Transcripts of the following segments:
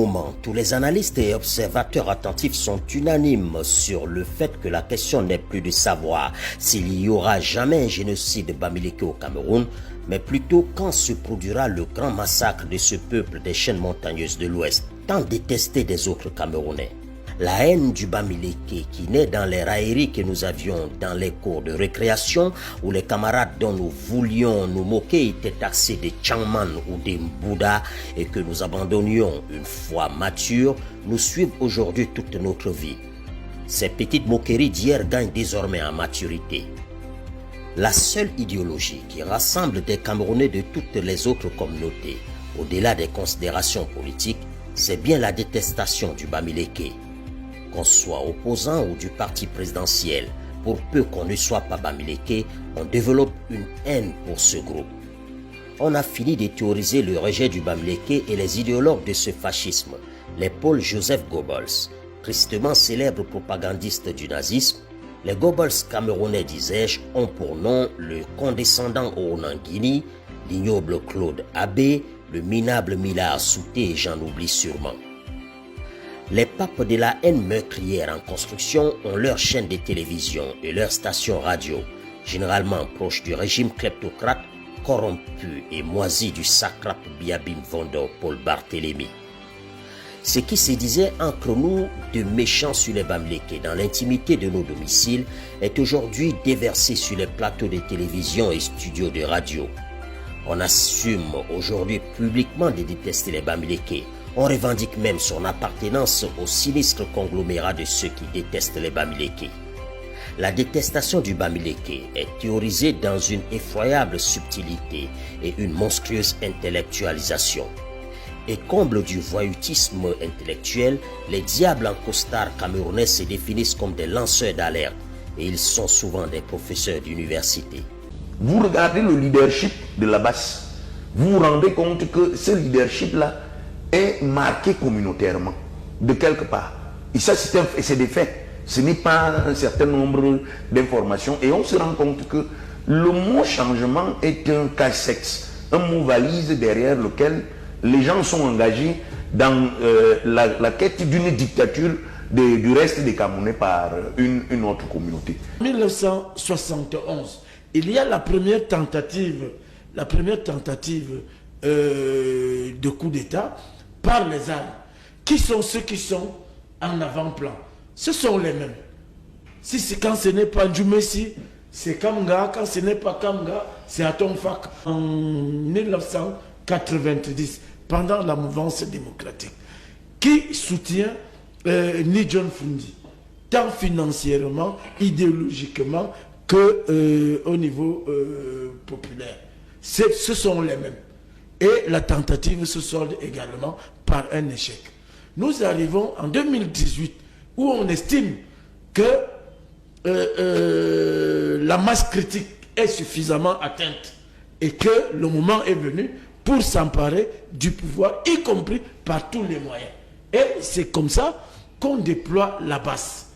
moment, tous les analystes et observateurs attentifs sont unanimes sur le fait que la question n'est plus de savoir s'il y aura jamais un génocide bamileke au Cameroun, mais plutôt quand se produira le grand massacre de ce peuple des chaînes montagneuses de l'Ouest, tant détesté des autres Camerounais. La haine du bamileke qui naît dans les railleries que nous avions dans les cours de récréation où les camarades dont nous voulions nous moquer étaient taxés des Changman ou des Mbouda et que nous abandonnions une fois matures, nous suivent aujourd'hui toute notre vie. Ces petites moqueries d'hier gagnent désormais en maturité. La seule idéologie qui rassemble des Camerounais de toutes les autres communautés, au-delà des considérations politiques, c'est bien la détestation du bamileke. Qu'on soit opposant ou du parti présidentiel, pour peu qu'on ne soit pas bamileke, on développe une haine pour ce groupe. On a fini de théoriser le rejet du bamileke et les idéologues de ce fascisme, les Paul Joseph Goebbels, tristement célèbre propagandiste du nazisme. Les Goebbels camerounais, disais-je, ont pour nom le condescendant Onanguini, l'ignoble Claude Abbé, le minable Mila Assouté et j'en oublie sûrement. Les papes de la haine meurtrière en construction ont leur chaîne de télévision et leur station radio, généralement proches du régime kleptocrate, corrompu et moisi du sacrap Biabim Vondo Paul Barthélemy. Ce qui se disait entre nous de méchants sur les bamileke dans l'intimité de nos domiciles est aujourd'hui déversé sur les plateaux de télévision et studios de radio. On assume aujourd'hui publiquement de détester les bamileke. On revendique même son appartenance au sinistre conglomérat de ceux qui détestent les bamileke. La détestation du bamileke est théorisée dans une effroyable subtilité et une monstrueuse intellectualisation. Et comble du voyoutisme intellectuel, les diables en costard camerounais se définissent comme des lanceurs d'alerte et ils sont souvent des professeurs d'université. Vous regardez le leadership de la base, vous vous rendez compte que ce leadership-là est marqué communautairement, de quelque part. Et ça, c'est des faits. Ce n'est pas un certain nombre d'informations. Et on se rend compte que le mot changement est un cache-sexe, un mot valise derrière lequel les gens sont engagés dans la quête d'une dictature du reste des Camerounais par une autre communauté. En 1971, il y a la première tentative de coup d'État par les armes. Qui sont ceux qui sont en avant-plan? Ce sont les mêmes. Quand ce n'est pas Djoumessi, c'est Kamga. Quand ce n'est pas Kamga, c'est Atonfak. En 1990, pendant la mouvance démocratique, qui soutient Ni John Fundi, tant financièrement, idéologiquement que au niveau populaire. Ce sont les mêmes. Et la tentative se solde également par un échec. Nous arrivons en 2018 où on estime que la masse critique est suffisamment atteinte et que le moment est venu pour s'emparer du pouvoir, y compris par tous les moyens. Et c'est comme ça qu'on déploie la base.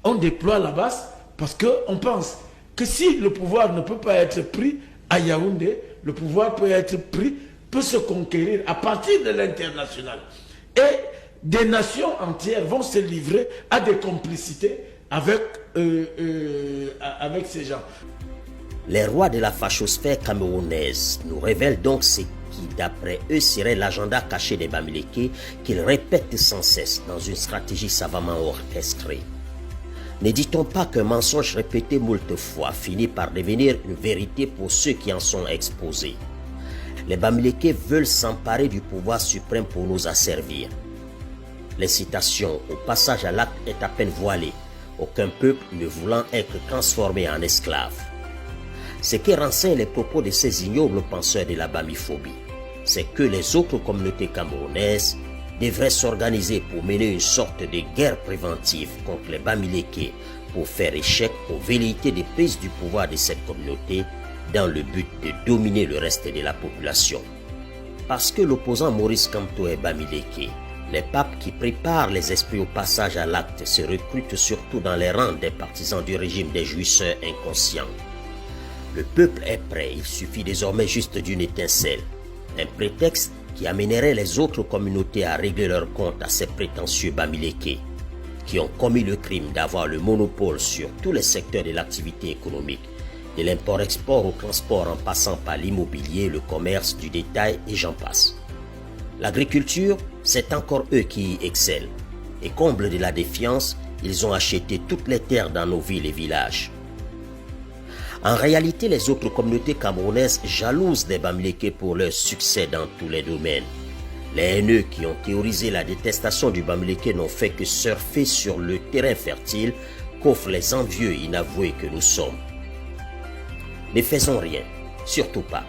On déploie la base parce qu'on pense que si le pouvoir ne peut pas être pris à Yaoundé, le pouvoir peut se conquérir à partir de l'international. Et des nations entières vont se livrer à des complicités avec ces gens. Les rois de la fachosphère camerounaise nous révèlent donc ce qui, d'après eux, serait l'agenda caché des bamileke qu'ils répètent sans cesse dans une stratégie savamment orchestrée. Ne dit-on pas qu'un mensonge répété moult fois finit par devenir une vérité pour ceux qui en sont exposés? Les bamileke veulent s'emparer du pouvoir suprême pour nous asservir. L'incitation au passage à l'acte est à peine voilée, aucun peuple ne voulant être transformé en esclave. Ce qui renseigne les propos de ces ignobles penseurs de la bamiphobie, c'est que les autres communautés camerounaises devraient s'organiser pour mener une sorte de guerre préventive contre les bamileke pour faire échec aux velléités de prise du pouvoir de cette communauté dans le but de dominer le reste de la population. Parce que l'opposant Maurice Kamto est bamileke, les papes qui préparent les esprits au passage à l'acte se recrutent surtout dans les rangs des partisans du régime des jouisseurs inconscients. Le peuple est prêt, il suffit désormais juste d'une étincelle, un prétexte qui amènerait les autres communautés à régler leur compte à ces prétentieux Bamileke, qui ont commis le crime d'avoir le monopole sur tous les secteurs de l'activité économique, de l'import-export au transport en passant par l'immobilier, le commerce du détail et j'en passe. L'agriculture, c'est encore eux qui y excellent. Et comble de la défiance, ils ont acheté toutes les terres dans nos villes et villages. En réalité, les autres communautés camerounaises jalousent des Bamileke pour leur succès dans tous les domaines. Les haineux qui ont théorisé la détestation du Bamileke n'ont fait que surfer sur le terrain fertile qu'offrent les envieux inavoués que nous sommes. Ne faisons rien, surtout pas.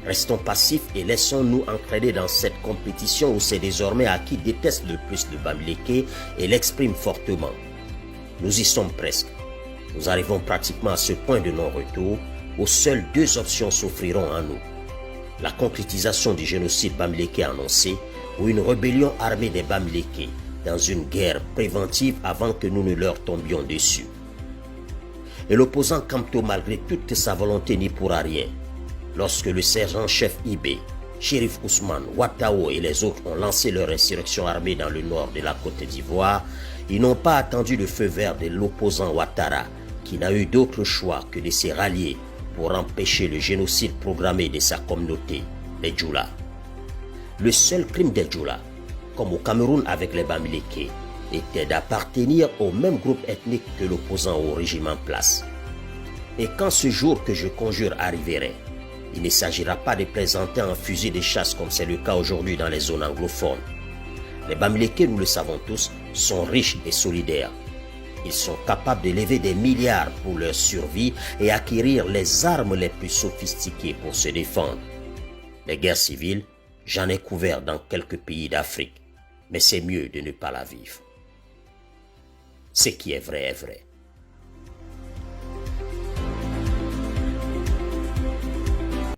Restons passifs et laissons-nous entraîner dans cette compétition où c'est désormais à qui déteste le plus de Bamileke et l'exprime fortement. Nous y sommes presque. Nous arrivons pratiquement à ce point de non-retour où seules deux options s'offriront à nous. La concrétisation du génocide Bamileke annoncé ou une rébellion armée des Bamileke dans une guerre préventive avant que nous ne leur tombions dessus. Et l'opposant Kamto, malgré toute sa volonté, n'y pourra rien. Lorsque le sergent-chef Ibé, Shérif Ousmane, Ouattao et les autres ont lancé leur insurrection armée dans le nord de la Côte d'Ivoire, ils n'ont pas attendu le feu vert de l'opposant Ouattara, qui n'a eu d'autre choix que de se rallier pour empêcher le génocide programmé de sa communauté, les Djoula. Le seul crime des Djoula, comme au Cameroun avec les Bamileke, était d'appartenir au même groupe ethnique que l'opposant au régime en place. Et quand ce jour que je conjure arriverait, il ne s'agira pas de plaisanter en fusil de chasse comme c'est le cas aujourd'hui dans les zones anglophones. Les Bamileke, nous le savons tous, sont riches et solidaires. Ils sont capables de lever des milliards pour leur survie et acquérir les armes les plus sophistiquées pour se défendre. Les guerres civiles, j'en ai couvert dans quelques pays d'Afrique, mais c'est mieux de ne pas la vivre. Ce qui est vrai est vrai.